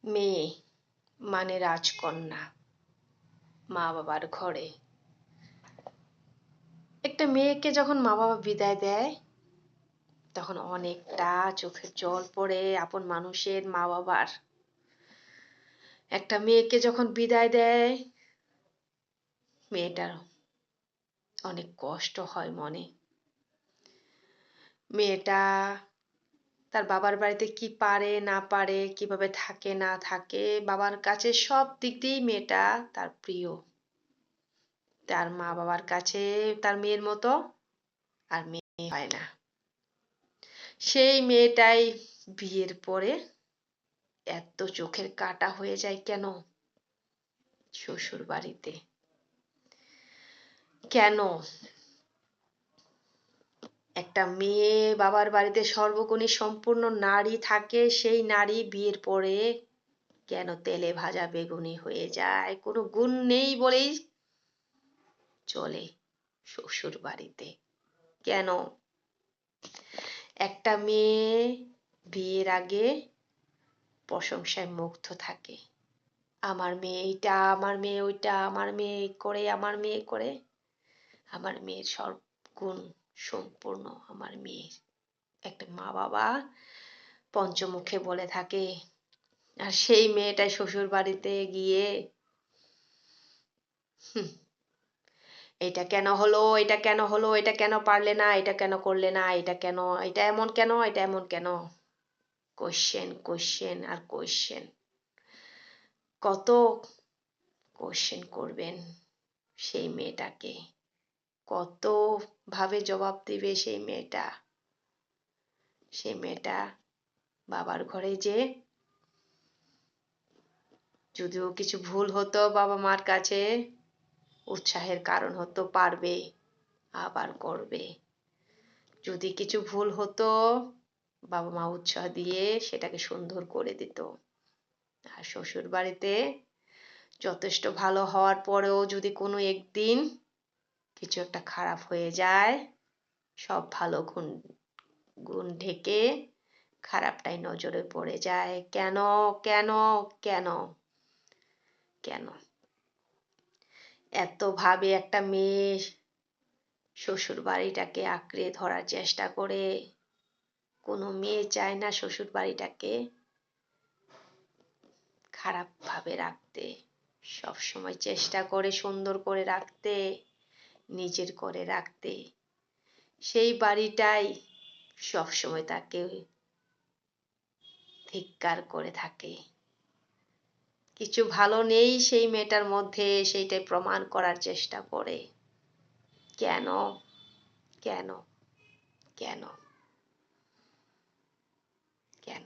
মেয়ে মানে রাজকন্যা, মা বাবার ঘরে। একটা মেয়েকে যখন মা বাবা বিদায় দেয় তখন অনেকটা চোখের জল পড়ে আপন মানুষের, মা বাবার। একটা মেয়েকে যখন বিদায় দেয় মেয়েটার অনেক কষ্ট হয় মনে। মেয়েটা তার বাবার বাড়িতে কি পারে না পারে, কিভাবে থাকে না থাকে, বাবার কাছে সব দিক দিয়েই মেয়েটা তার প্রিয়। তার মা বাবার কাছে তার মেয়ের মতো আর মেয়ে হয় না। সেই মেয়েটাই বিয়ের পরে এত চোখের কাটা হয়ে যায় কেন? শ্বশুর বাড়িতে কেন? একটা মেয়ে বাবার বাড়িতে সর্বগুণী সম্পূর্ণ নারী থাকে, সেই নারী বিয়ের পরে কেন তেলে ভাজা বেগুনি হয়ে যায়? কোনো গুণ নেই বলেই চলে শ্বশুর বাড়িতে কেন? একটা মেয়ে বিয়ের আগে প্রশংসায় মুগ্ধ থাকে, আমার মেয়ে এইটা, আমার মেয়ে ওইটা, আমার মেয়ে করে, আমার মেয়ে করে, আমার মেয়ের সব গুণ সম্পূর্ণ আমার মেয়ের। একটা মা বাবা পঞ্চমুখে বলে থাকে, আর সেই মেয়েটা শ্বশুর বাড়িতে গিয়ে এটা কেন হলো, এটা কেন হলো, এটা কেন পারলে না, এটা কেন করলে না, এটা কেন, এটা এমন কেন, এটা এমন কেন, কোশ্চেন কোশ্চেন আর কোশ্চেন। কত কোশ্চেন করবেন সেই মেয়েটাকে, কত ভাবে জবাব দিবে সেই মেয়েটা। সেই মেয়েটা বাবার ঘরে যে যদিও কিছু ভুল হতো বাবা মার কাছে উৎসাহের কারণ হতো, পারবে আবার করবে। যদি কিছু ভুল হতো বাবা মা উৎসাহ দিয়ে সেটাকে সুন্দর করে দিত। আর শ্বশুর বাড়িতে যথেষ্ট ভালো হওয়ার পরেও যদি কোনো একদিন কিছু একটা খারাপ হয়ে যায়, সব ভালো গুণ গুণ ঢেকে খারাপটাই নজরে পড়ে যায়। কেন কেন কেন কেন এত ভাবে একটা মেয়ে শ্বশুর বাড়িটাকে আঁকড়ে ধরার চেষ্টা করে? কোনো মেয়ে চায় না শ্বশুর বাড়িটাকে খারাপ ভাবে রাখতে, সব সময় চেষ্টা করে সুন্দর করে রাখতে, নিজের করে রাখতে। সেই বাড়িটাই সব সময় তাকে ধিক্কার করে থাকে। কিছু ভালো নেই সেই মেয়েটার মধ্যে, সেইটাই প্রমাণ করার চেষ্টা করে। কেন কেন কেন কেন?